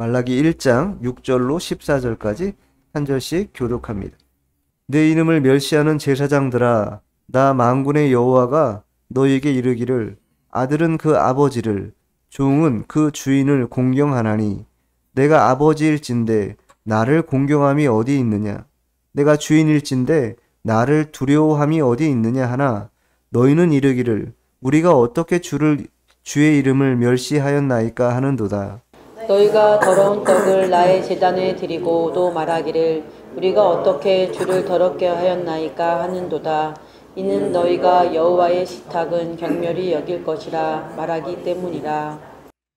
말라기 1장 6절로 14절까지 한 절씩 교독합니다. 내 이름을 멸시하는 제사장들아, 나 만군의 여호와가 너에게 이르기를 아들은 그 아버지를, 종은 그 주인을 공경하나니 내가 아버지일진데 나를 공경함이 어디 있느냐? 내가 주인일진데 나를 두려워함이 어디 있느냐 하나 너희는 이르기를 우리가 어떻게 주의 이름을 멸시하였나이까 하는도다. 너희가 더러운 떡을 나의 제단에 드리고 또 말하기를 우리가 어떻게 주를 더럽게 하였나이까 하는도다. 이는 너희가 여호와의 식탁은 경멸히 여길 것이라 말하기 때문이라.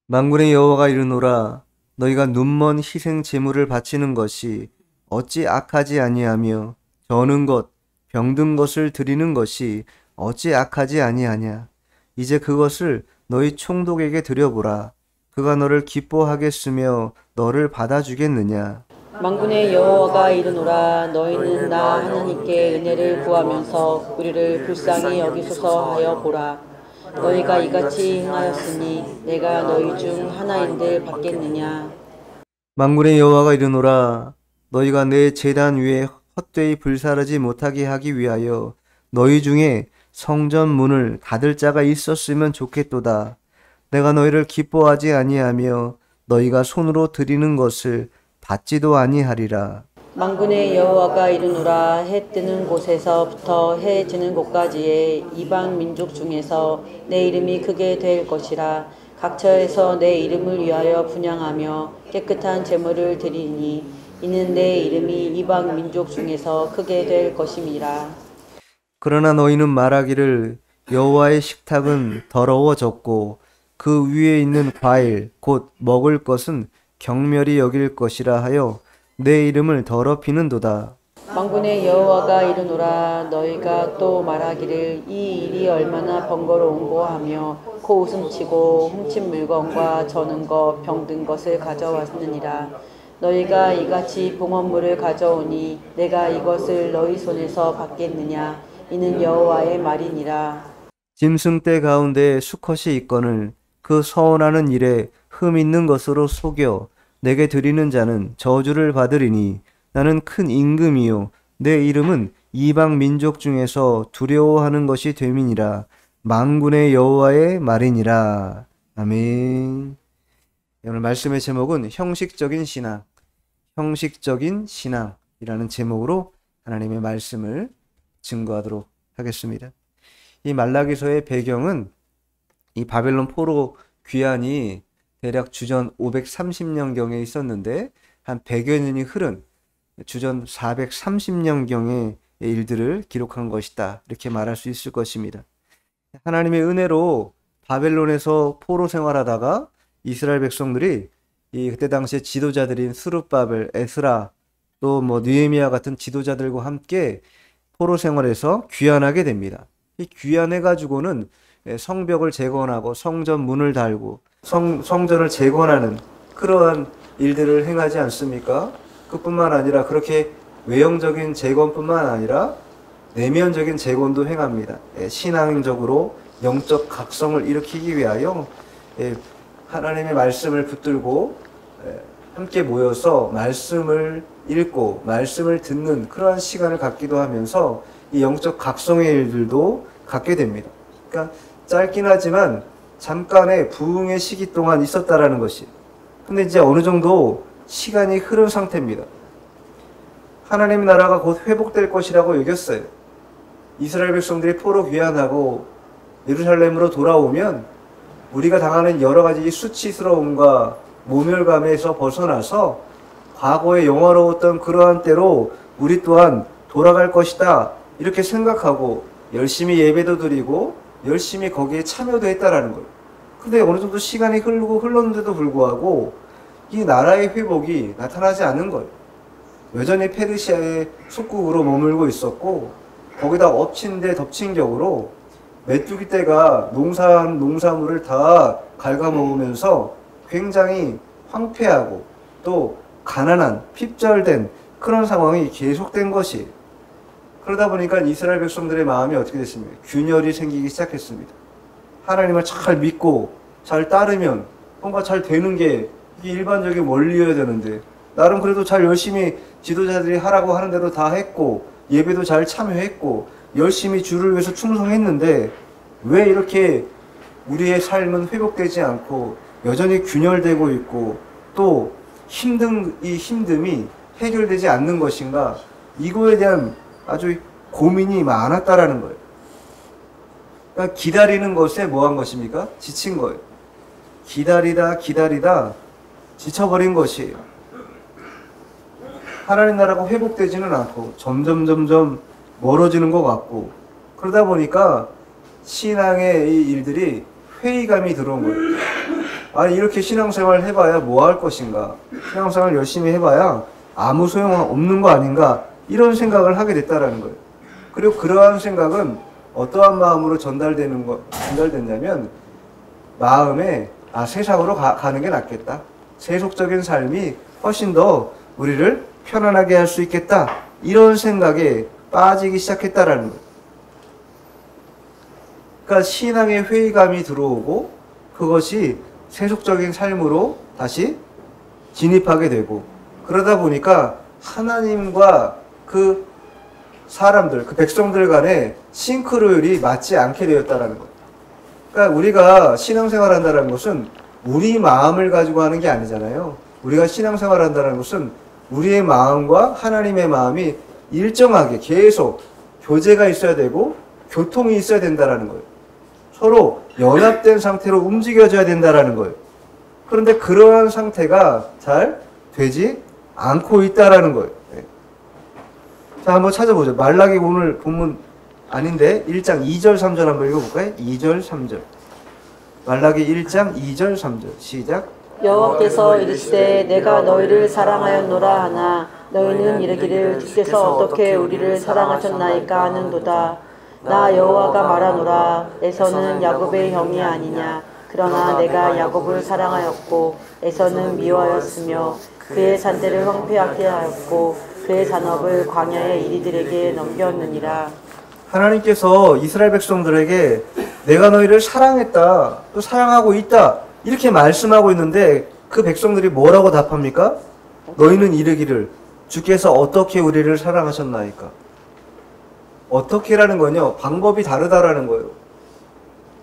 만군의 여호와가 이르노라 너희가 눈먼 희생 제물을 바치는 것이 어찌 악하지 아니하며 저는 것 병든 것을 드리는 것이 어찌 악하지 아니하냐. 이제 그것을 너희 총독에게 드려보라. 그가 너를 기뻐하겠으며 너를 받아주겠느냐. 만군의 여호와가 이르노라 너희는 나 하나님께 은혜를 구하면서 우리를 불쌍히 여기소서 하여 보라. 너희가 이같이 행하였으니 내가 너희 중 하나인들 받겠느냐. 만군의 여호와가 이르노라 너희가 내 제단 위에 헛되이 불사르지 못하게 하기 위하여 너희 중에 성전 문을 닫을 자가 있었으면 좋겠도다. 내가 너희를 기뻐하지 아니하며 너희가 손으로 드리는 것을 받지도 아니하리라. 만군의 여호와가 이르노라 해 뜨는 곳에서부터 해 지는 곳까지의 이방 민족 중에서 내 이름이 크게 될 것이라. 각처에서 내 이름을 위하여 분향하며 깨끗한 제물을 드리니 이는 내 이름이 이방 민족 중에서 크게 될 것임이라. 그러나 너희는 말하기를 여호와의 식탁은 더러워졌고 그 위에 있는 과일 곧 먹을 것은 경멸히 여길 것이라 하여 내 이름을 더럽히는도다. 만군의 여호와가 이르노라 너희가 또 말하기를 이 일이 얼마나 번거로운고 하며 코 웃음치고 훔친 물건과 저는 것 병든 것을 가져왔느니라. 너희가 이같이 봉헌물을 가져오니 내가 이것을 너희 손에서 받겠느냐. 이는 여호와의 말이니라. 짐승 떼 가운데 수컷이 있거늘 그 서원하는 일에 흠 있는 것으로 속여 내게 드리는 자는 저주를 받으리니 나는 큰 임금이요 내 이름은 이방 민족 중에서 두려워하는 것이 됨이니라. 만군의 여호와의 말이니라. 아멘. 오늘 말씀의 제목은 형식적인 신앙, 형식적인 신앙이라는 제목으로 하나님의 말씀을 증거하도록 하겠습니다. 이 말라기서의 배경은 이 바벨론 포로 귀환이 대략 주전 530년경에 있었는데 한 100여 년이 흐른 주전 430년경의 일들을 기록한 것이다. 이렇게 말할 수 있을 것입니다. 하나님의 은혜로 바벨론에서 포로 생활하다가 이스라엘 백성들이 그때 당시에 지도자들인 스룹바벨, 에스라, 또 느헤미야 같은 지도자들과 함께 포로 생활에서 귀환하게 됩니다. 이 귀환해가지고는 성벽을 재건하고 성전 문을 달고 성전을 재건하는 그러한 일들을 행하지 않습니까? 그뿐만 아니라 그렇게 외형적인 재건뿐만 아니라 내면적인 재건도 행합니다. 신앙적으로 영적 각성을 일으키기 위하여 하나님의 말씀을 붙들고 함께 모여서 말씀을 읽고 말씀을 듣는 그러한 시간을 갖기도 하면서 이 영적 각성의 일들도 갖게 됩니다. 그러니까 짧긴 하지만 잠깐의 부흥의 시기 동안 있었다라는 것이. 근데 이제 어느 정도 시간이 흐른 상태입니다. 하나님의 나라가 곧 회복될 것이라고 여겼어요. 이스라엘 백성들이 포로 귀환하고 예루살렘으로 돌아오면 우리가 당하는 여러 가지 수치스러움과 모멸감에서 벗어나서 과거에 영화로웠던 그러한 때로 우리 또한 돌아갈 것이다. 이렇게 생각하고 열심히 예배도 드리고 열심히 거기에 참여도 했다라는 거예요. 근데 어느 정도 시간이 흘렀는데도 불구하고 이 나라의 회복이 나타나지 않는 거예요. 여전히 페르시아의 속국으로 머물고 있었고 거기다 엎친 데 덮친 격으로 메뚜기 떼가 농사한 농사물을 다 갉아먹으면서 굉장히 황폐하고 또 가난한 핍절된 그런 상황이 계속된 것이. 그러다 보니까 이스라엘 백성들의 마음이 어떻게 됐습니까? 균열이 생기기 시작했습니다. 하나님을 잘 믿고 잘 따르면 뭔가 잘 되는 게 이게 일반적인 원리여야 되는데 나름 그래도 잘 열심히 지도자들이 하라고 하는 대로 다 했고 예배도 잘 참여했고 열심히 주를 위해서 충성했는데 왜 이렇게 우리의 삶은 회복되지 않고 여전히 균열되고 있고 또 이 힘듦이 해결되지 않는 것인가? 이거에 대한 아주 고민이 많았다라는 거예요. 그러니까 기다리는 것에 뭐 한 것입니까? 지친 거예요. 기다리다 지쳐버린 것이에요. 하나님 나라가 회복되지는 않고 점점 멀어지는 것 같고 그러다 보니까 신앙의 이 일들이 회의감이 들어온 거예요. 아니 이렇게 신앙생활 해봐야 뭐 할 것인가? 신앙생활 열심히 해봐야 아무 소용 없는 거 아닌가? 이런 생각을 하게 됐다라는 거예요. 그리고 그러한 생각은 어떠한 마음으로 전달됐냐면 마음에 세상으로 가는 게 낫겠다. 세속적인 삶이 훨씬 더 우리를 편안하게 할 수 있겠다. 이런 생각에 빠지기 시작했다라는 거예요. 그러니까 신앙의 회의감이 들어오고 그것이 세속적인 삶으로 다시 진입하게 되고 그러다 보니까 하나님과 그 사람들, 그 백성들 간의 싱크로율이 맞지 않게 되었다라는 거예요. 그러니까 우리가 신앙생활 한다는 것은 우리 마음을 가지고 하는 게 아니잖아요. 우리가 신앙생활 한다는 것은 우리의 마음과 하나님의 마음이 일정하게 계속 교제가 있어야 되고 교통이 있어야 된다라는 거예요. 서로 연합된 상태로 움직여져야 된다라는 거예요. 그런데 그러한 상태가 잘 되지 않고 있다라는 거예요. 네. 자, 한번 찾아보죠. 말라기 오늘 본문 아닌데 1장 2절 3절 한번 읽어볼까요? 2절 3절. 말라기 1장 2절 3절 시작. 여호와께서 이르시되 내가 너희를 사랑하였노라 하나 너희는 이르기를 주께서 어떻게 우리를 사랑하셨나이까 하는도다. 나 여호와가 말하노라. 에서는 야곱의 형이 아니냐. 그러나 내가 야곱을 사랑하였고 에서는 미워하였으며 그의 산대를 황폐하게 하였고 그의 산업을 광야의 이리들에게 넘겼느니라. 하나님께서 이스라엘 백성들에게 내가 너희를 사랑했다, 또 사랑하고 있다 이렇게 말씀하고 있는데 그 백성들이 뭐라고 답합니까? 너희는 이르기를 주께서 어떻게 우리를 사랑하셨나이까. 어떻게라는 건요, 방법이 다르다라는 거예요.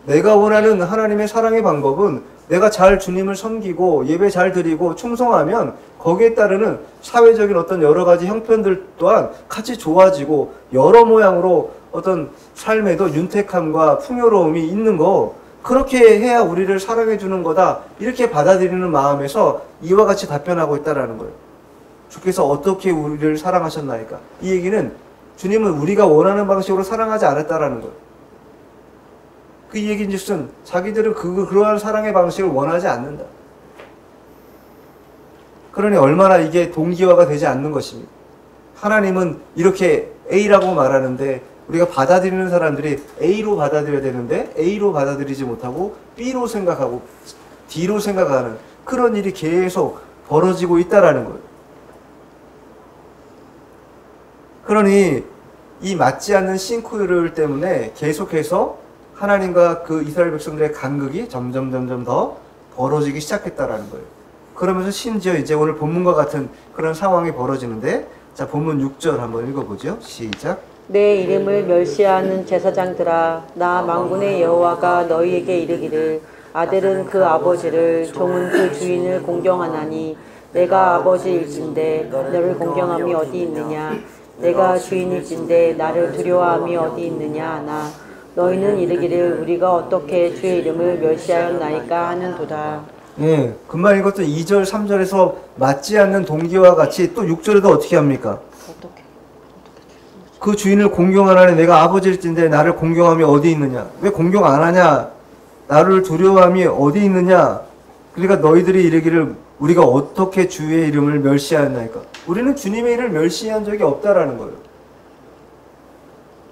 내가 원하는 하나님의 사랑의 방법은 내가 잘 주님을 섬기고 예배 잘 드리고 충성하면 거기에 따르는 사회적인 어떤 여러 가지 형편들 또한 같이 좋아지고 여러 모양으로 어떤 삶에도 윤택함과 풍요로움이 있는 거, 그렇게 해야 우리를 사랑해 주는 거다 이렇게 받아들이는 마음에서 이와 같이 답변하고 있다라는 거예요. 주께서 어떻게 우리를 사랑하셨나이까. 이 얘기는 주님은 우리가 원하는 방식으로 사랑하지 않았다라는 거예요. 그 얘기인즉슨 자기들은 그러한 사랑의 방식을 원하지 않는다. 그러니 얼마나 이게 동기화가 되지 않는 것입니다. 하나님은 이렇게 A라고 말하는데 우리가 받아들이는 사람들이 A로 받아들여야 되는데 A로 받아들이지 못하고 B로 생각하고 D로 생각하는 그런 일이 계속 벌어지고 있다라는 거예요. 그러니 이 맞지 않는 싱크로율 때문에 계속해서 하나님과 그 이스라엘 백성들의 간극이 점점 더 벌어지기 시작했다라는 거예요. 그러면서 심지어 이제 오늘 본문과 같은 그런 상황이 벌어지는데, 자, 본문 6절 한번 읽어보죠. 시작. 내 이름을 멸시하는 제사장들아, 나 만군의 여호와가 너희에게 이르기를 아들은 그 아버지를 종은 그 주인을 공경하나니 내가 아버지일진데 너를 공경함이 어디 있느냐. 내가 주인일진데 나를 두려워함이 어디 있느냐 하나 너희는 이르기를 우리가 어떻게 주의 이름을 멸시하였나이까 하는도다. 예, 금방 읽었던 2절 3절에서 맞지 않는 동기와 같이 또 6절에도 어떻게 합니까? 그 주인을 공경하나니 내가 아버지일진데 나를 공경함이 어디 있느냐. 왜 공경 안 하냐. 나를 두려워함이 어디 있느냐. 그러니까 너희들이 이르기를 우리가 어떻게 주의 이름을 멸시하였나이까. 우리는 주님의 이름을 멸시한 적이 없다라는 거예요.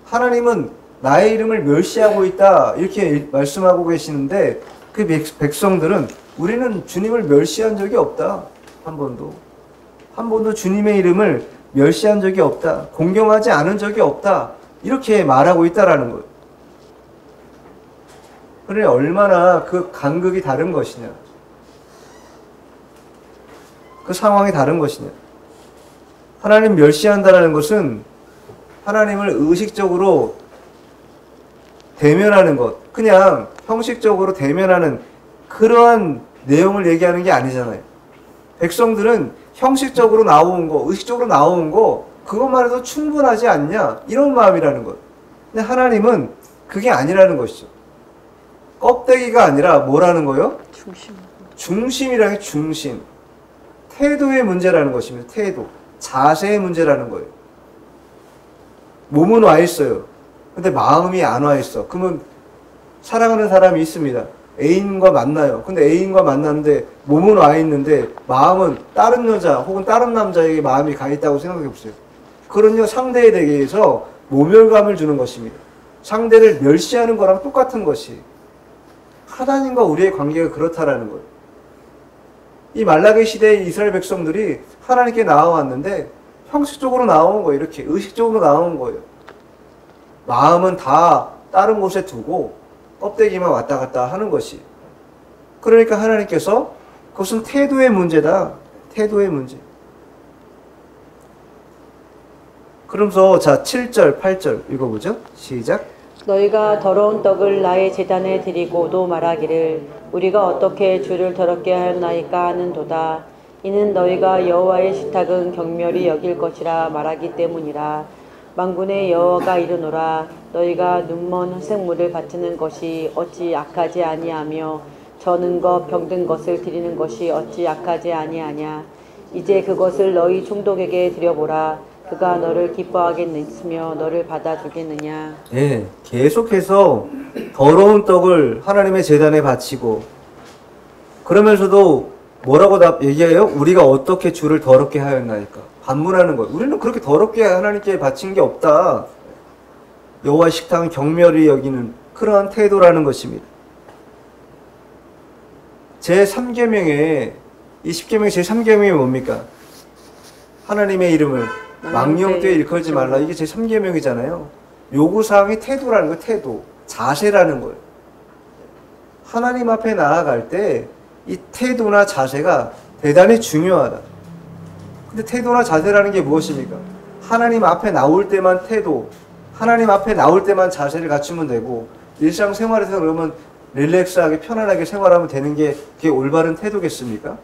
하나님은 나의 이름을 멸시하고 있다 이렇게 말씀하고 계시는데 그 백성들은 우리는 주님을 멸시한 적이 없다. 한 번도 주님의 이름을 멸시한 적이 없다. 공경하지 않은 적이 없다. 이렇게 말하고 있다라는 거예요. 그러니 얼마나 그 간극이 다른 것이냐. 그 상황이 다른 것이냐. 하나님 멸시한다라는 것은 하나님을 의식적으로 대면하는 것, 그냥 형식적으로 대면하는 그러한 내용을 얘기하는 게 아니잖아요. 백성들은 형식적으로 나온 거, 의식적으로 나온 거, 그것만 해도 충분하지 않냐, 이런 마음이라는 것. 근데 하나님은 그게 아니라는 것이죠. 껍데기가 아니라 뭐라는 거요? 중심이라는 게 중심. 태도의 문제라는 것입니다. 태도. 자세의 문제라는 거예요. 몸은 와 있어요. 근데 마음이 안 와 있어. 그러면 사랑하는 사람이 있습니다. 애인과 만나요. 근데 애인과 만났는데 몸은 와 있는데 마음은 다른 여자 혹은 다른 남자에게 마음이 가 있다고 생각해 보세요. 그런요, 상대에 대해서 모멸감을 주는 것입니다. 상대를 멸시하는 거랑 똑같은 것이 하나님과 우리의 관계가 그렇다라는 거예요. 이 말라기 시대의 이스라엘 백성들이 하나님께 나와왔는데 형식적으로 나온 거예요. 이렇게 의식적으로 나온 거예요. 마음은 다 다른 곳에 두고 껍데기만 왔다 갔다 하는 것이. 그러니까 하나님께서 그것은 태도의 문제다. 태도의 문제. 그러면서 자 7절 8절 읽어보죠. 시작. 너희가 더러운 떡을 나의 제단에 드리고도 말하기를 우리가 어떻게 주를 더럽게 하였나이까 하는도다. 이는 너희가 여호와의 식탁은 경멸히 여길 것이라 말하기 때문이라. 만군의 여호와가 이르노라. 너희가 눈먼 화색물을 바치는 것이 어찌 악하지 아니하며 저는 것 병든 것을 드리는 것이 어찌 악하지 아니하냐. 이제 그것을 너희 총독에게 드려보라. 그가 너를 기뻐하겠느며 너를 받아주겠느냐. 예, 계속해서 더러운 떡을 하나님의 제단에 바치고 그러면서도 뭐라고 얘기해요? 우리가 어떻게 주를 더럽게 하였나이까. 반문하는 거예요. 우리는 그렇게 더럽게 하나님께 바친 게 없다. 여호와의 식탁은 경멸히 여기는 그러한 태도라는 것입니다. 제3계명에 이 10계명의 제3계명이 뭡니까? 하나님의 이름을 망령되이 일컬지 말라. 이게 제3계명이잖아요. 요구사항이 태도라는 거예요. 태도. 자세라는 거예요. 하나님 앞에 나아갈 때 이 태도나 자세가 대단히 중요하다. 근데 태도나 자세라는 게 무엇입니까? 하나님 앞에 나올 때만 태도, 하나님 앞에 나올 때만 자세를 갖추면 되고 일상생활에서 그러면 릴렉스하게 편안하게 생활하면 되는 게 그게 올바른 태도겠습니까?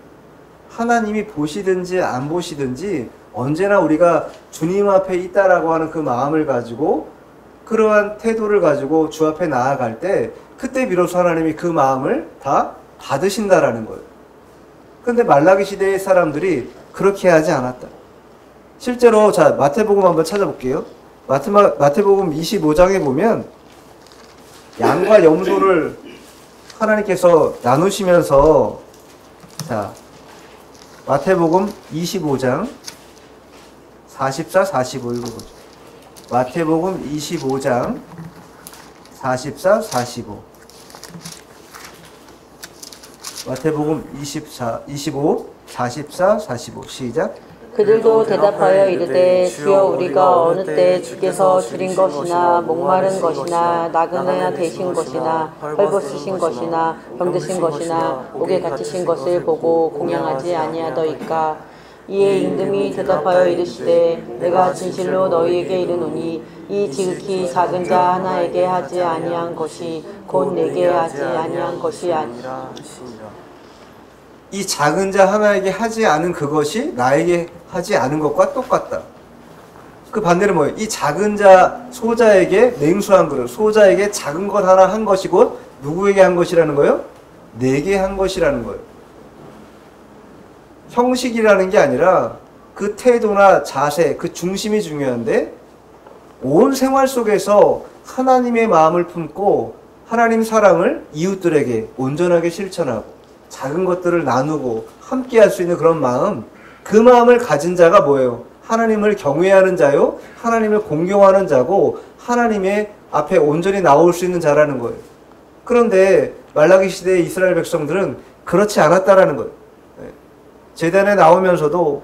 하나님이 보시든지 안 보시든지 언제나 우리가 주님 앞에 있다라고 하는 그 마음을 가지고 그러한 태도를 가지고 주 앞에 나아갈 때 그때 비로소 하나님이 그 마음을 다 받으신다라는 거예요. 그런데 말라기 시대의 사람들이 그렇게 하지 않았다. 실제로 자 마태복음 한번 찾아볼게요. 마태복음 25장에 보면 양과 염소를 하나님께서 나누시면서 자 마태복음 25장 44, 45 읽어보죠. 마태복음 25장 44, 45 마태복음 25, 44, 45 시작. 그들도 대답하여 이르되 주여 우리가 어느 때 주께서 줄인 것이나 목마른 것이나 나그네 되신 것이나 헐벗으신 것이나 병드신 것이나 옥에 갇히신 것을 보고 공양하지 아니하더이까. 이에 임금이 대답하여 이르시되 내가 진실로 너희에게 이르노니 이 지극히 작은 자 하나에게 하지 아니한 것이 곧 내게 하지 아니한 것이 아니라. 이 작은 자 하나에게 하지 않은 그것이 나에게 하지 않은 것과 똑같다. 그 반대로 뭐예요? 이 작은 자 소자에게 냉수한 그릇, 소자에게 작은 것 하나 한 것이 곧 누구에게 한 것이라는 거예요? 내게 한 것이라는 거예요. 형식이라는 게 아니라 그 태도나 자세, 그 중심이 중요한데 온 생활 속에서 하나님의 마음을 품고 하나님 사랑을 이웃들에게 온전하게 실천하고 작은 것들을 나누고 함께 할 수 있는 그런 마음, 그 마음을 가진 자가 뭐예요? 하나님을 경외하는 자요, 하나님을 공경하는 자고 하나님의 앞에 온전히 나올 수 있는 자라는 거예요. 그런데 말라기 시대의 이스라엘 백성들은 그렇지 않았다라는 거예요. 제단에 나오면서도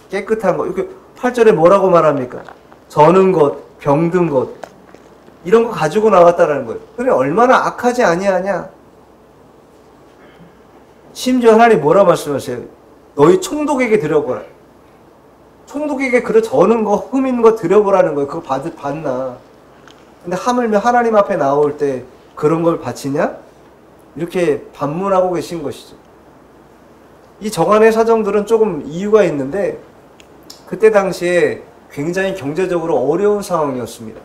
깨끗한 것, 이렇게 8절에 뭐라고 말합니까? 저는 것, 병든 것, 이런 거 가지고 나왔다라는 거예요. 그래 얼마나 악하지 아니하냐? 심지어 하나님 뭐라 말씀하세요? 너희 총독에게 드려보라. 총독에게 그래 저는 거 흠 있는 거 드려보라는 거예요. 그거 받나? 근데 하물며 하나님 앞에 나올 때 그런 걸 바치냐? 이렇게 반문하고 계신 것이죠. 이 정한의 사정들은 조금 이유가 있는데 그때 당시에 굉장히 경제적으로 어려운 상황이었습니다.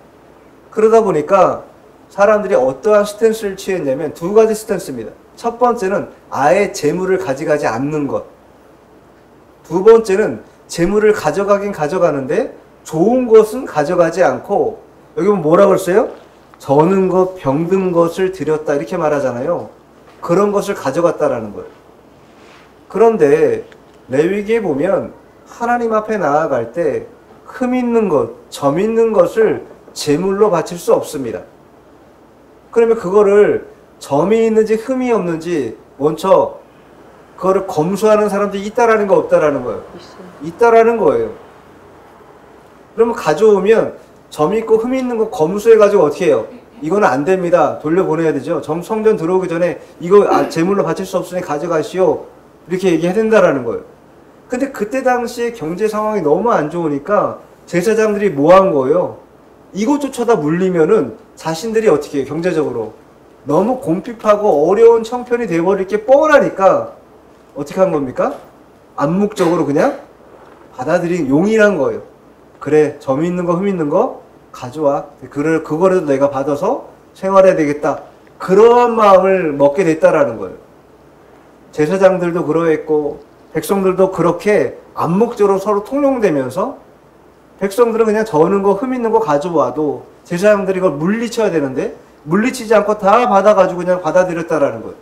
그러다 보니까 사람들이 어떠한 스탠스를 취했냐면 두 가지 스탠스입니다. 첫 번째는 아예 재물을 가져가지 않는 것. 두 번째는 재물을 가져가긴 가져가는데 좋은 것은 가져가지 않고, 여기 보면 뭐라고 그랬어요? 저는 것, 병든 것을 드렸다 이렇게 말하잖아요. 그런 것을 가져갔다라는 거예요. 그런데 레위기에 보면 하나님 앞에 나아갈 때 흠 있는 것, 점 있는 것을 제물로 바칠 수 없습니다. 그러면 그거를 점이 있는지 흠이 없는지 먼저 그거를 검수하는 사람들이 있다라는 거 없다라는 거예요. 있다라는 거예요. 그러면 가져오면 점 있고 흠 있는 거 검수해가지고 어떻게 해요? 이거는 안 됩니다. 돌려보내야 되죠. 성전 들어오기 전에 이거 제물로 바칠 수 없으니 가져가시오. 이렇게 얘기해야 된다라는 거예요. 근데 그때 당시에 경제 상황이 너무 안 좋으니까 제사장들이 뭐 한 거예요? 이것조차다 물리면은 자신들이 어떻게 해요? 경제적으로 너무 곰핍하고 어려운 형편이 돼버릴 게 뻔하니까 어떻게 한 겁니까? 암묵적으로 그냥 받아들인 용인한 거예요. 그래, 점 있는 거, 흠 있는 거 가져와. 그거라도 내가 받아서 생활해야 되겠다. 그런 마음을 먹게 됐다라는 거예요. 제사장들도 그러했고 백성들도 그렇게 암묵적으로 서로 통용되면서 백성들은 그냥 저는 거, 흠 있는 거 가져와도 제사장들이 그걸 물리쳐야 되는데 물리치지 않고 다 받아가지고 그냥 받아들였다라는 거예요.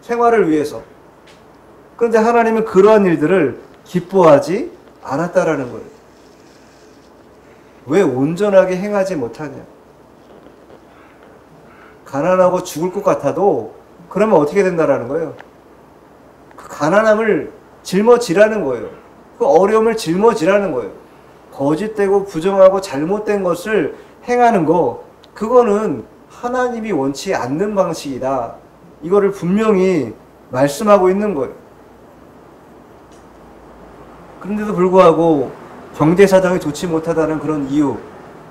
생활을 위해서. 그런데 하나님은 그러한 일들을 기뻐하지 않았다라는 거예요. 왜 온전하게 행하지 못하냐? 가난하고 죽을 것 같아도 그러면 어떻게 된다라는 거예요? 그 가난함을 짊어지라는 거예요. 그 어려움을 짊어지라는 거예요. 거짓되고 부정하고 잘못된 것을 행하는 거, 그거는 하나님이 원치 않는 방식이다. 이거를 분명히 말씀하고 있는 거예요. 그런데도 불구하고 경제사정이 좋지 못하다는 그런 이유,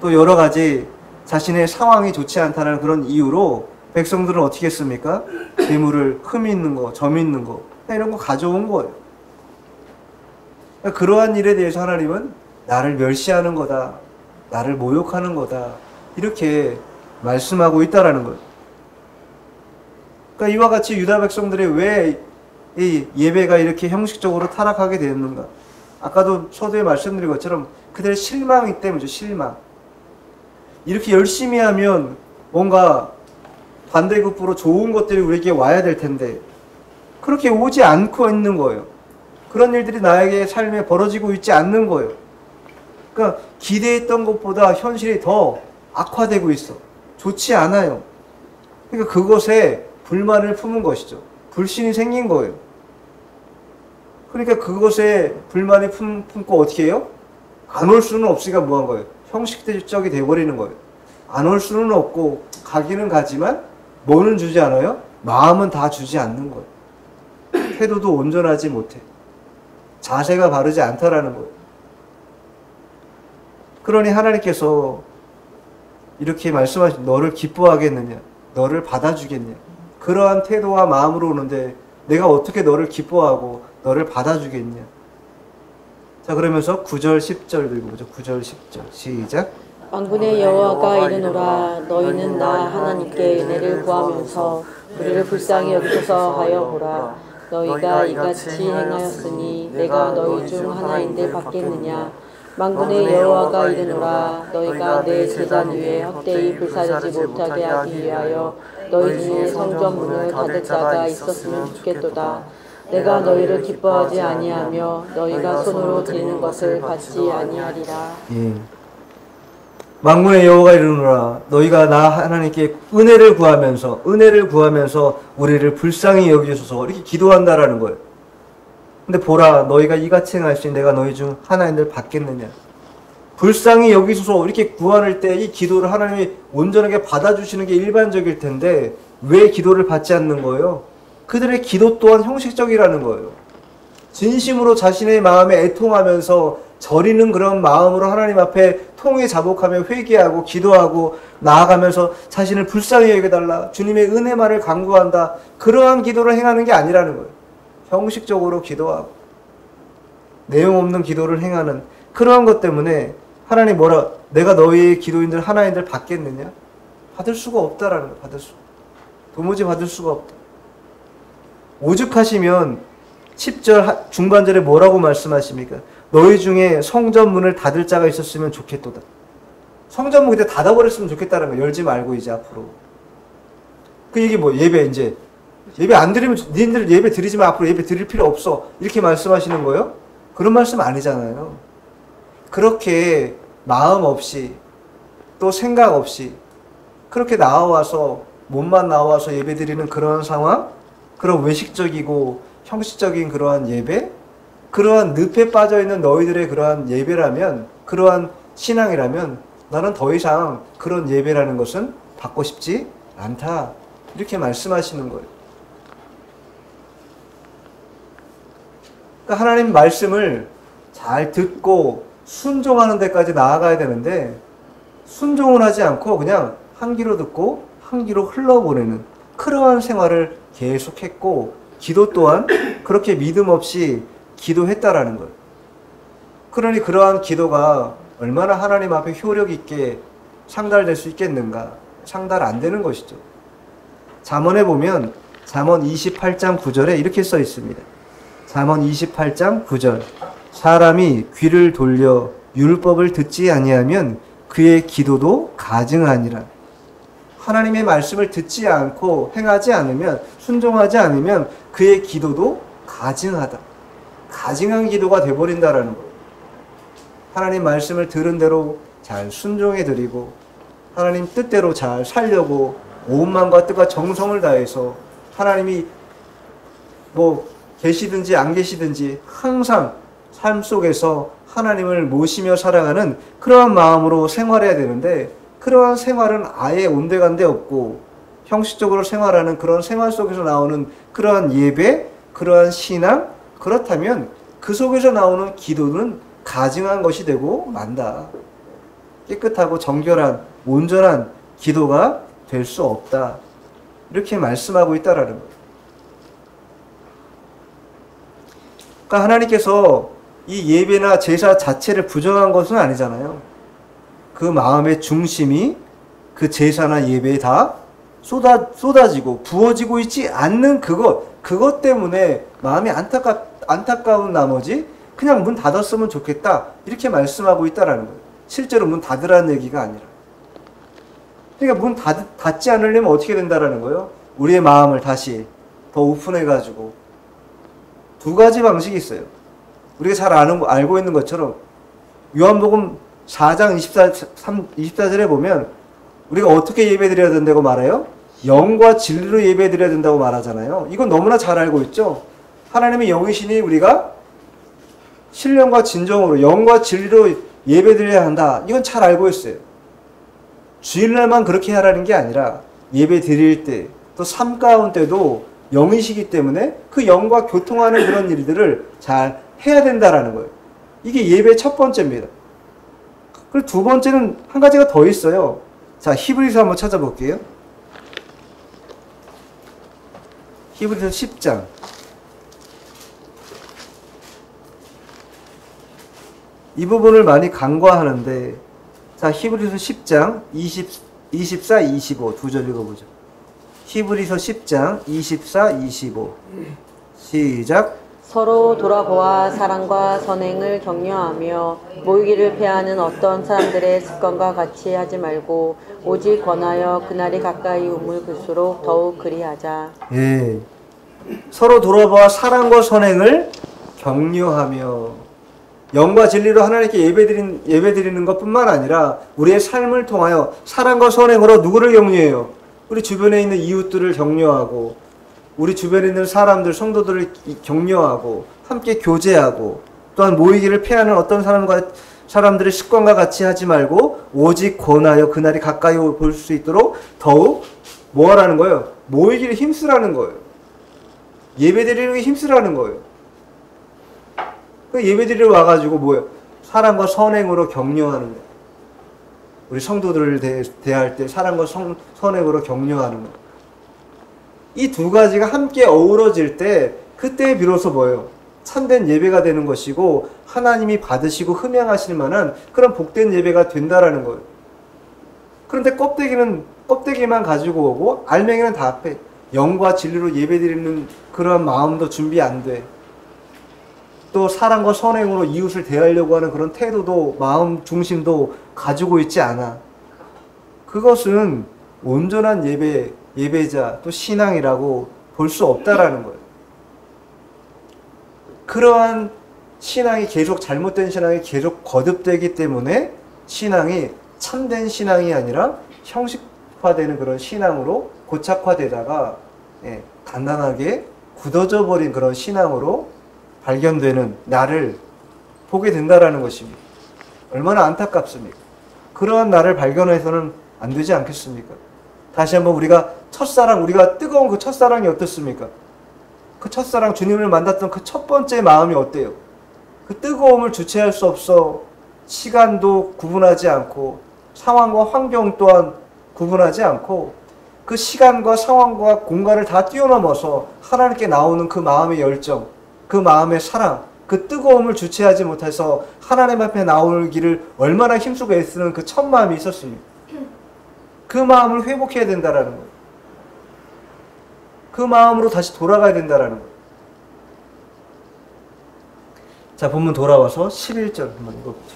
또 여러 가지 자신의 상황이 좋지 않다는 그런 이유로 백성들은 어떻게 했습니까? 재물을 흠이 있는 거, 점이 있는 거, 이런 거 가져온 거예요. 그러니까 그러한 일에 대해서 하나님은 나를 멸시하는 거다, 나를 모욕하는 거다, 이렇게 말씀하고 있다라는 거예요. 그러니까 이와 같이 유다 백성들이 왜 이 예배가 이렇게 형식적으로 타락하게 되었는가? 아까도 서두에 말씀드린 것처럼 그들의 실망이 때문이죠. 실망. 이렇게 열심히 하면 뭔가 반대급부로 좋은 것들이 우리에게 와야 될 텐데 그렇게 오지 않고 있는 거예요. 그런 일들이 나에게 삶에 벌어지고 있지 않는 거예요. 그러니까 기대했던 것보다 현실이 더 악화되고 있어. 좋지 않아요. 그러니까 그것에 불만을 품은 것이죠. 불신이 생긴 거예요. 그러니까 그것에 불만이 품고 어떻게 해요? 안 올 수는 없으니까 뭐 한 거예요? 형식적이 돼버리는 거예요. 안 올 수는 없고 가기는 가지만 뭐는 주지 않아요? 마음은 다 주지 않는 거예요. 태도도 온전하지 못해. 자세가 바르지 않다라는 거예요. 그러니 하나님께서 이렇게 말씀하신 너를 기뻐하겠느냐? 너를 받아주겠냐? 그러한 태도와 마음으로 오는데 내가 어떻게 너를 기뻐하고 너를 받아주겠냐? 자, 그러면서 9절 10절 읽어보죠. 9절 10절 시작. 만군의 여호와가 이르노라 너희는 나 하나님께 은혜를 구하면서 우리를 불쌍히 여기소서 하여 보라. 너희가 이같이 행하였으니 내가 너희 중 하나인데 받겠느냐? 만군의 여호와가 이르노라 너희가 내 제단 위에 헛되이 불사르지 못하게 하기 위하여 너희 중에 성전 문을 닫을 자가 있었으면 좋겠도다. 내가 너희를 기뻐하지 아니하며 너희가 손으로 드리는 것을 받지 아니하리라. 예. 만군의 여호와가 이르노라 너희가 나 하나님께 은혜를 구하면서 우리를 불쌍히 여기소서 이렇게 기도한다라는 거예요. 근데 보라 너희가 이같이 행하시니 내가 너희 중 하나인들 받겠느냐? 불쌍히 여기소서 이렇게 구할 때 이 기도를 하나님이 온전하게 받아주시는 게 일반적일 텐데 왜 기도를 받지 않는 거예요? 그들의 기도 또한 형식적이라는 거예요. 진심으로 자신의 마음에 애통하면서 저리는 그런 마음으로 하나님 앞에 통회 자복하며 회개하고 기도하고 나아가면서 자신을 불쌍히 여겨달라, 주님의 은혜만을 간구한다, 그러한 기도를 행하는 게 아니라는 거예요. 형식적으로 기도하고 내용 없는 기도를 행하는 그러한 것 때문에 하나님 뭐라, 내가 너희의 기도인들 하나님들 받겠느냐? 받을 수가 없다라는 거예요. 도무지 받을 수가 없다. 오죽하시면 10절 중반절에 뭐라고 말씀하십니까? 너희 중에 성전 문을 닫을 자가 있었으면 좋겠도다. 성전 문 그때 닫아버렸으면 좋겠다는 거. 열지 말고 이제 앞으로. 그 얘기 뭐 예배 이제 예배 안 드리면 니들 예배 드리지만 앞으로 예배 드릴 필요 없어. 이렇게 말씀하시는 거예요? 그런 말씀 아니잖아요. 그렇게 마음 없이 또 생각 없이 그렇게 나와서 몸만 나와서 예배 드리는 그런 상황, 그런 외식적이고 형식적인 그러한 예배, 그러한 늪에 빠져있는 너희들의 그러한 예배라면, 그러한 신앙이라면 나는 더 이상 그런 예배라는 것은 받고 싶지 않다. 이렇게 말씀하시는 거예요. 그러니까 하나님 말씀을 잘 듣고 순종하는 데까지 나아가야 되는데 순종을 하지 않고 그냥 한 귀로 듣고 한 귀로 흘러보내는 그러한 생활을 계속했고, 기도 또한 그렇게 믿음 없이 기도했다라는 거예요. 그러니 그러한 기도가 얼마나 하나님 앞에 효력 있게 상달될 수 있겠는가? 상달 안 되는 것이죠. 잠언에 보면 잠언 28장 9절에 이렇게 써 있습니다. 잠언 28장 9절. 사람이 귀를 돌려 율법을 듣지 아니하면 그의 기도도 가증하니라. 하나님의 말씀을 듣지 않고 행하지 않으면, 순종하지 않으면 그의 기도도 가증하다. 가증한 기도가 되어버린다라는 거예요. 하나님 말씀을 들은 대로 잘 순종해드리고 하나님 뜻대로 잘 살려고 온 마음과 뜻과 정성을 다해서 하나님이 뭐 계시든지 안 계시든지 항상 삶 속에서 하나님을 모시며 살아가는 그러한 마음으로 생활해야 되는데, 그러한 생활은 아예 온데간데 없고 형식적으로 생활하는 그런 생활 속에서 나오는 그러한 예배, 그러한 신앙, 그렇다면 그 속에서 나오는 기도는 가증한 것이 되고 만다. 깨끗하고 정결한 온전한 기도가 될 수 없다. 이렇게 말씀하고 있다라는 거예요. 그러니까 하나님께서 이 예배나 제사 자체를 부정한 것은 아니잖아요. 그 마음의 중심이 그 제사나 예배에 다 쏟아지고 부어지고 있지 않는 그것 때문에 마음이 안타까운 나머지 그냥 문 닫았으면 좋겠다, 이렇게 말씀하고 있다라는 거예요. 실제로 문 닫으라는 얘기가 아니라. 그러니까 문 닫지 않으려면 어떻게 된다라는 거예요? 우리의 마음을 다시 더 오픈해가지고 두 가지 방식이 있어요. 우리가 잘 알고 있는 것처럼 요한복음 4장 24절에 보면 우리가 어떻게 예배드려야 된다고 말해요? 영과 진리로 예배드려야 된다고 말하잖아요. 이건 너무나 잘 알고 있죠. 하나님의 영이시니 우리가 신령과 진정으로 영과 진리로 예배드려야 한다. 이건 잘 알고 있어요. 주일날만 그렇게 하라는 게 아니라 예배 드릴 때, 또 삶 가운데도 영이시기 때문에 그 영과 교통하는 그런 일들을 잘 해야 된다라는 거예요. 이게 예배의 첫 번째입니다. 그리고 두 번째는 한 가지가 더 있어요. 자, 히브리서 한번 찾아볼게요. 히브리서 10장. 이 부분을 많이 간과하는데, 자, 히브리서 10장 24, 25 두 절 읽어보죠. 히브리서 10장 24, 25 시작. 서로 돌아보아 사랑과 선행을 격려하며 모이기를 패하는 어떤 사람들의 습관과 같이 하지 말고 오직 권하여 그날이 가까이 오물을수록 더욱 그리하자. 예. 서로 돌아보아 사랑과 선행을 격려하며, 영과 진리로 하나님께 예배드리는 것뿐만 아니라 우리의 삶을 통하여 사랑과 선행으로 누구를 격려해요? 우리 주변에 있는 이웃들을 격려하고, 우리 주변에 있는 사람들, 성도들을 격려하고 함께 교제하고, 또한 모이기를 패하는 어떤 사람들의 습관과 같이 하지 말고 오직 권하여 그날이 가까이 볼 수 있도록 더욱 뭐 하라는 거예요? 모이기를 힘쓰라는 거예요. 예배드리는 게 힘쓰라는 거예요. 그 예배드리러 와가지고 뭐예요? 사랑과 선행으로 격려하는 거예요. 우리 성도들을 대할 때 사랑과 선행으로 격려하는 거예요. 이 두 가지가 함께 어우러질 때 그때 비로소 뭐예요? 참된 예배가 되는 것이고 하나님이 받으시고 흠양하실 만한 그런 복된 예배가 된다라는 거예요. 그런데 껍데기만 가지고 오고 알맹이는 다 빼. 영과 진리로 예배드리는 그런 마음도 준비 안 돼. 또 사랑과 선행으로 이웃을 대하려고 하는 그런 태도도 마음 중심도 가지고 있지 않아. 그것은 온전한 예배자 또 신앙이라고 볼 수 없다라는 거예요. 그러한 신앙이 계속 잘못된 신앙이 계속 거듭되기 때문에 신앙이 참된 신앙이 아니라 형식화되는 그런 신앙으로 고착화되다가 단단하게 굳어져 버린 그런 신앙으로 발견되는 나를 보게 된다라는 것입니다. 얼마나 안타깝습니까? 그러한 나를 발견해서는 안 되지 않겠습니까? 다시 한번 우리가 뜨거운 그 첫사랑이 어떻습니까? 그 첫사랑 주님을 만났던 그 첫 번째 마음이 어때요? 그 뜨거움을 주체할 수 없어 시간도 구분하지 않고 상황과 환경 또한 구분하지 않고 그 시간과 상황과 공간을 다 뛰어넘어서 하나님께 나오는 그 마음의 열정, 그 마음의 사랑, 그 뜨거움을 주체하지 못해서 하나님 앞에 나오기를 얼마나 힘쓰고 애쓰는 그 첫 마음이 있었습니다. 그 마음을 회복해야 된다라는 거예요. 그 마음으로 다시 돌아가야 된다라는 거예요. 자, 본문 돌아와서 11절 한번 읽어보죠.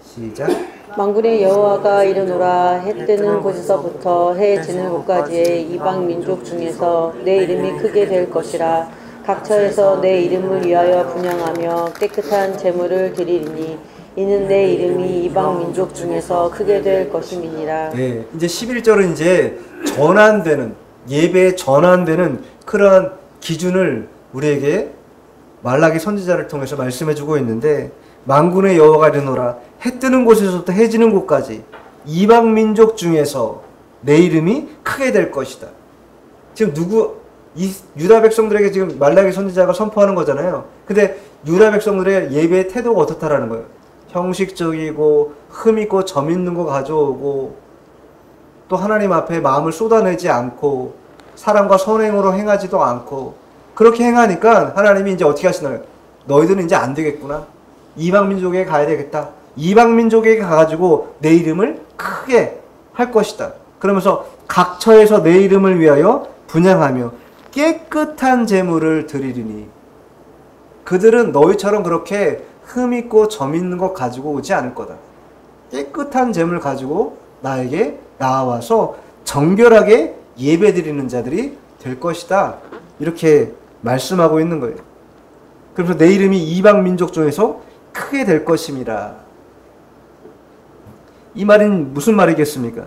시작. 만군의 여호와가 이르노라 해 뜨는 곳에서부터 해 지는 곳까지의 이방 민족 중에서 내 이름이 크게 될 것이라. 각처에서 내 이름을 위하여 분향하며 깨끗한 제물을 드리리니 이는 내 이름이 이방 민족 중에서 크게 될 것임이니라. 네, 이제 11절은 이제 전환되는 예배에 전환되는 그러한 기준을 우리에게 말라기 선지자를 통해서 말씀해주고 있는데, 만군의 여호와가 이르노라 해 뜨는 곳에서부터 해 지는 곳까지 이방 민족 중에서 내 이름이 크게 될 것이다. 지금 유다 백성들에게 지금 말라기 선지자가 선포하는 거잖아요. 근데 유다 백성들의 예배의 태도가 어떻다라는 거예요. 형식적이고 흠있고 점 있는 거 가져오고 또 하나님 앞에 마음을 쏟아내지 않고 사랑과 선행으로 행하지도 않고, 그렇게 행하니까 하나님이 이제 어떻게 하시나요? 너희들은 이제 안 되겠구나. 이방 민족에게 가야 되겠다. 이방 민족에게 가가지고 내 이름을 크게 할 것이다. 그러면서 각처에서 내 이름을 위하여 분향하며 깨끗한 제물을 드리리니, 그들은 너희처럼 그렇게 흠 있고 점 있는 것 가지고 오지 않을 거다. 깨끗한 제물 가지고 나에게 나와서 정결하게 예배드리는 자들이 될 것이다. 이렇게 말씀하고 있는 거예요. 그래서 내 이름이 이방 민족 중에서 크게 될 것임이라. 이 말은 무슨 말이겠습니까?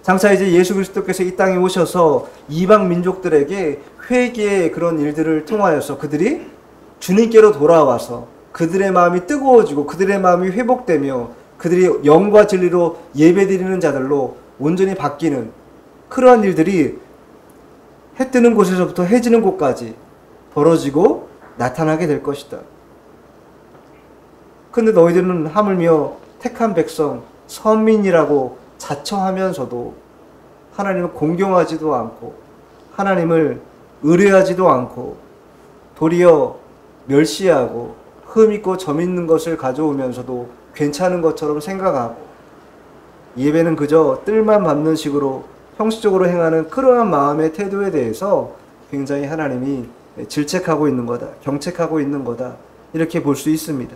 장차 이제 예수 그리스도께서 이 땅에 오셔서 이방 민족들에게 회개의 그런 일들을 통하여서 그들이 주님께로 돌아와서 그들의 마음이 뜨거워지고 그들의 마음이 회복되며 그들이 영과 진리로 예배드리는 자들로 온전히 바뀌는 그러한 일들이 해 뜨는 곳에서부터 해 지는 곳까지 벌어지고 나타나게 될 것이다. 근데 너희들은 하물며 택한 백성, 선민이라고 자처하면서도 하나님을 공경하지도 않고 하나님을 의뢰하지도 않고 도리어 멸시하고 흠 있고 점 있는 것을 가져오면서도 괜찮은 것처럼 생각하고 예배는 그저 뜰만 밟는 식으로 형식적으로 행하는 그러한 마음의 태도에 대해서 굉장히 하나님이 질책하고 있는 거다, 경책하고 있는 거다, 이렇게 볼 수 있습니다.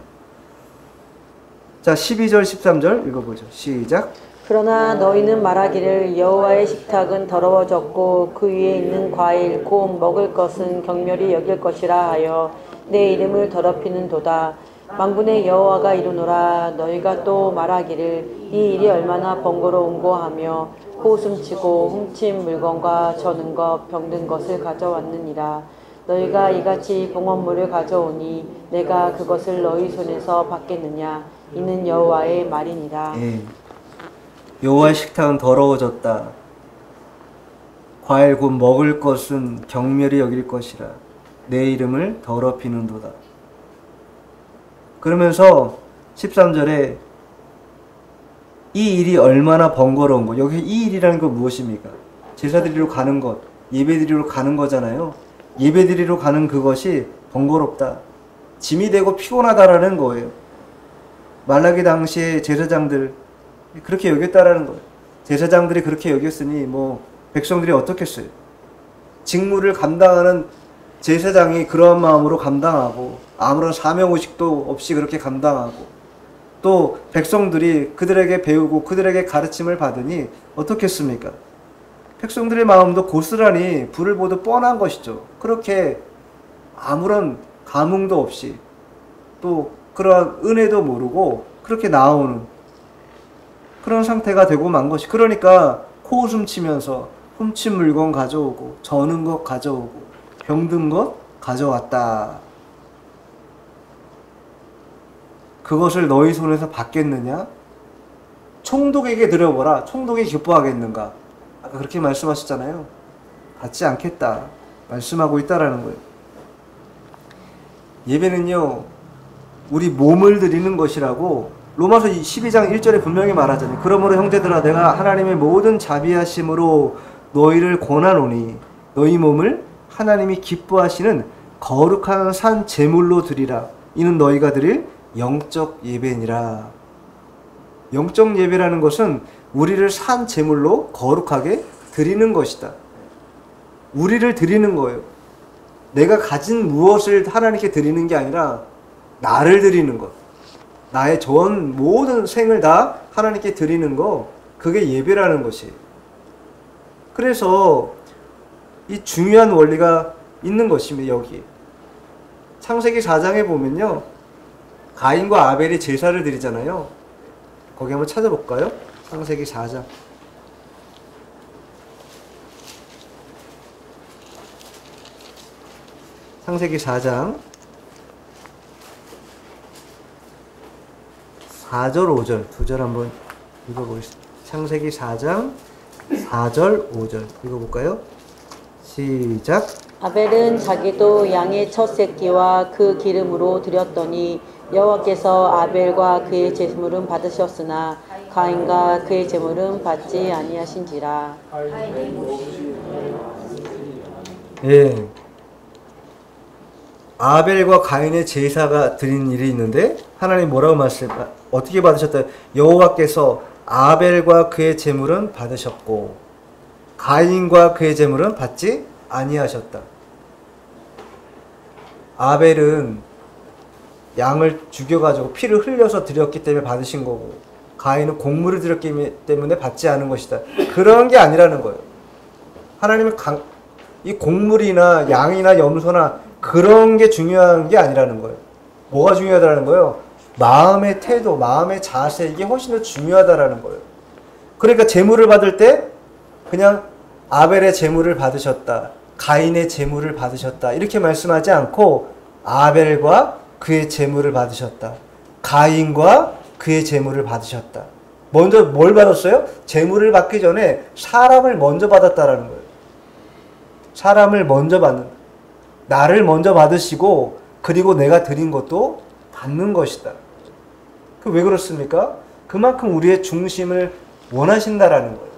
자, 12절 13절 읽어보죠. 시작. 그러나 너희는 말하기를 여호와의 식탁은 더러워졌고 그 위에 있는 과일 곧 먹을 것은 경멸히 여길 것이라 하여 내 이름을 더럽히는 도다. 만군의 여호와가 이르노라 너희가 또 말하기를 이 일이 얼마나 번거로운고 하며 호숨치고 훔친 물건과 저는 것 병든 것을 가져왔느니라. 너희가 이같이 봉헌물을 가져오니 내가 그것을 너희 손에서 받겠느냐. 이는 여호와의 말이니라. 여호와의 식탁은 더러워졌다. 과일 곧 먹을 것은 경멸히 여길 것이라. 내 이름을 더럽히는도다. 그러면서 13절에 이 일이 얼마나 번거로운 거. 여기 이 일이라는 건 무엇입니까? 제사드리러 가는 것, 예배드리러 가는 거잖아요. 예배드리러 가는 그것이 번거롭다, 짐이 되고 피곤하다라는 거예요. 말라기 당시에 제사장들 그렇게 여겼다라는 거예요. 제사장들이 그렇게 여겼으니 뭐 백성들이 어떻겠어요? 직무를 감당하는 제사장이 그러한 마음으로 감당하고 아무런 사명의식도 없이 그렇게 감당하고 또 백성들이 그들에게 배우고 그들에게 가르침을 받으니 어떻겠습니까? 백성들의 마음도 고스란히 불을 보듯 뻔한 것이죠. 그렇게 아무런 감흥도 없이 또 그러한 은혜도 모르고 그렇게 나오는 그런 상태가 되고 만 것이. 그러니까 코웃음 치면서 훔친 물건 가져오고 저는 것 가져오고 병든 것 가져왔다. 그것을 너희 손에서 받겠느냐? 총독에게 드려보라. 총독이 기뻐하겠는가? 아까 그렇게 말씀하셨잖아요. 받지 않겠다 말씀하고 있다라는 거예요. 예배는요, 우리 몸을 드리는 것이라고 로마서 12장 1절에 분명히 말하잖아요. 그러므로 형제들아, 내가 하나님의 모든 자비하심으로 너희를 권하노니 너희 몸을 하나님이 기뻐하시는 거룩한 산 제물로 드리라. 이는 너희가 드릴 영적 예배니라. 영적 예배라는 것은 우리를 산 제물로 거룩하게 드리는 것이다. 우리를 드리는 거예요. 내가 가진 무엇을 하나님께 드리는 게 아니라 나를 드리는 것. 나의 전 모든 생을 다 하나님께 드리는 거, 그게 예배라는 것이에요. 그래서 이 중요한 원리가 있는 것입니다. 여기 창세기 4장에 보면요, 가인과 아벨이 제사를 드리잖아요. 거기 한번 찾아볼까요? 창세기 4장. 창세기 4장 4절 5절 두 절 한번 읽어보겠습니다. 창세기 4장 4절 5절 읽어볼까요? 시작. 아벨은 자기도 양의 첫 새끼와 그 기름으로 드렸더니 여호와께서 아벨과 그의 제물은 받으셨으나 가인과 그의 제물은 받지 아니하신지라. 예. 아벨과 가인의 제사가 드린 일이 있는데 하나님 뭐라고 어떻게 받으셨다? 여호와께서 아벨과 그의 제물은 받으셨고 가인과 그의 제물은 받지 아니하셨다. 아벨은 양을 죽여가지고 피를 흘려서 드렸기 때문에 받으신 거고 가인은 곡물을 드렸기 때문에 받지 않은 것이다. 그런 게 아니라는 거예요. 하나님은 이 곡물이나 양이나 염소나 그런 게 중요한 게 아니라는 거예요. 뭐가 중요하다는 거예요? 마음의 태도, 마음의 자세, 이게 훨씬 더 중요하다라는 거예요. 그러니까 제물을 받을 때 그냥 아벨의 제물을 받으셨다, 가인의 제물을 받으셨다 이렇게 말씀하지 않고 아벨과 그의 제물을 받으셨다, 가인과 그의 제물을 받으셨다. 먼저 뭘 받았어요? 제물을 받기 전에 사람을 먼저 받았다라는 거예요. 사람을 먼저 받는, 나를 먼저 받으시고 그리고 내가 드린 것도 받는 것이다. 그 왜 그렇습니까? 그만큼 우리의 중심을 원하신다라는 거예요.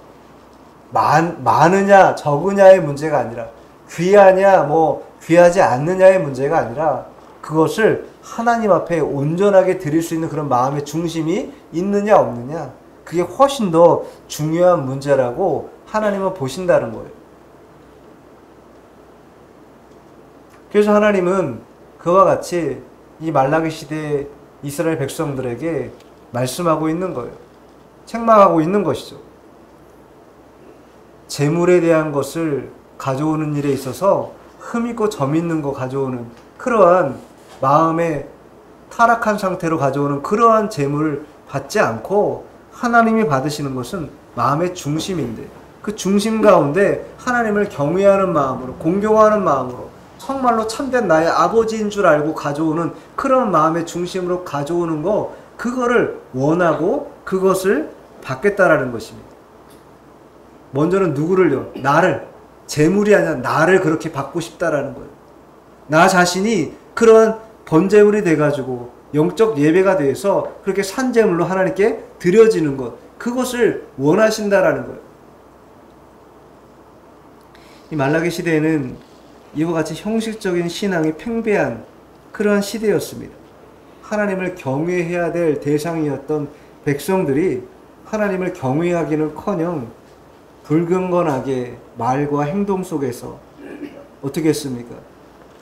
많으냐 적으냐의 문제가 아니라, 귀하냐 뭐 귀하지 않느냐의 문제가 아니라 그것을 하나님 앞에 온전하게 드릴 수 있는 그런 마음의 중심이 있느냐 없느냐, 그게 훨씬 더 중요한 문제라고 하나님은 보신다는 거예요. 그래서 하나님은 그와 같이 이 말라기 시대의 이스라엘 백성들에게 말씀하고 있는 거예요. 책망하고 있는 것이죠. 재물에 대한 것을 가져오는 일에 있어서 흠 있고 점 있는 거 가져오는 그러한 마음의 타락한 상태로 가져오는 그러한 재물을 받지 않고 하나님이 받으시는 것은 마음의 중심인데, 그 중심 가운데 하나님을 경외하는 마음으로, 공경하는 마음으로, 정말로 참된 나의 아버지인 줄 알고 가져오는 그런 마음의 중심으로 가져오는 거, 그거를 원하고 그것을 받겠다라는 것입니다. 먼저는 누구를요? 나를, 재물이 아니라 나를 그렇게 받고 싶다라는 거예요. 나 자신이 그런 번제물이 돼가지고 영적 예배가 돼서 그렇게 산제물로 하나님께 드려지는 것, 그것을 원하신다라는 거예요. 이 말라기 시대에는 이와 같이 형식적인 신앙이 팽배한 그러한 시대였습니다. 하나님을 경외해야 될 대상이었던 백성들이 하나님을 경외하기는커녕 불경건하게 말과 행동 속에서 어떻게 했습니까?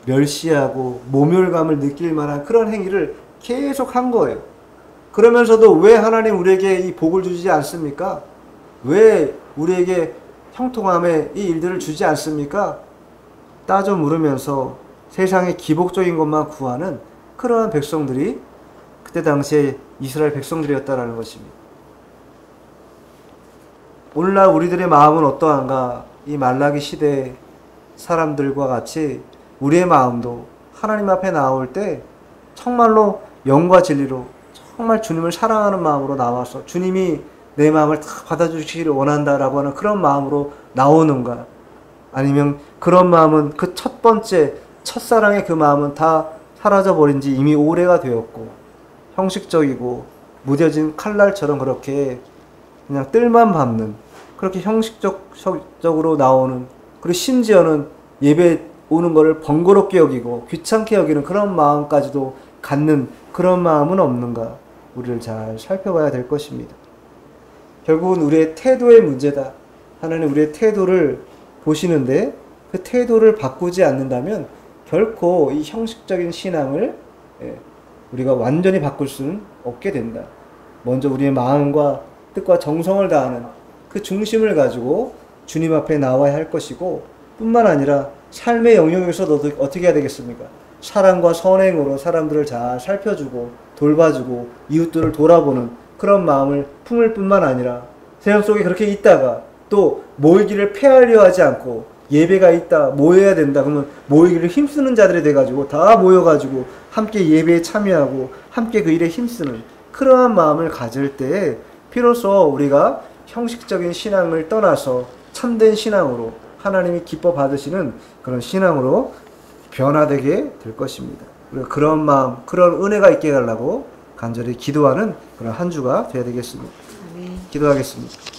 멸시하고 모멸감을 느낄 만한 그런 행위를 계속 한 거예요. 그러면서도 왜 하나님 우리에게 이 복을 주지 않습니까? 왜 우리에게 형통함의 이 일들을 주지 않습니까? 따져 물으면서 세상의 기복적인 것만 구하는 그러한 백성들이 그때 당시에 이스라엘 백성들이었다라는 것입니다. 오늘날 우리들의 마음은 어떠한가? 이 말라기 시대 사람들과 같이 우리의 마음도 하나님 앞에 나올 때 정말로 영과 진리로 정말 주님을 사랑하는 마음으로 나와서 주님이 내 마음을 다 받아주시기를 원한다라고 하는 그런 마음으로 나오는가? 아니면 그런 마음은 그 첫 번째 첫사랑의 그 마음은 다 사라져버린 지 이미 오래가 되었고 형식적이고 무뎌진 칼날처럼 그렇게 그냥 뜰만 밟는 그렇게 형식적으로 나오는, 그리고 심지어는 예배 오는 거를 번거롭게 여기고 귀찮게 여기는 그런 마음까지도 갖는 그런 마음은 없는가? 우리를 잘 살펴봐야 될 것입니다. 결국은 우리의 태도의 문제다. 하나님 우리의 태도를 보시는데 그 태도를 바꾸지 않는다면 결코 이 형식적인 신앙을 우리가 완전히 바꿀 수는 없게 된다. 먼저 우리의 마음과 뜻과 정성을 다하는 그 중심을 가지고 주님 앞에 나와야 할 것이고, 뿐만 아니라 삶의 영역에서도 어떻게 해야 되겠습니까? 사랑과 선행으로 사람들을 잘 살펴주고 돌봐주고 이웃들을 돌아보는 그런 마음을 품을 뿐만 아니라 세상 속에 그렇게 있다가 또 모이기를 폐하려 하지 않고 예배가 있다, 모여야 된다 그러면 모이기를 힘쓰는 자들이 돼가지고 다 모여가지고 함께 예배에 참여하고 함께 그 일에 힘쓰는 그러한 마음을 가질 때에 비로소 우리가 형식적인 신앙을 떠나서 참된 신앙으로 하나님이 기뻐 받으시는 그런 신앙으로 변화되게 될 것입니다. 우리가 그런 마음, 그런 은혜가 있게 해달라고 간절히 기도하는 그런 한 주가 되어야 되겠습니다. 기도하겠습니다.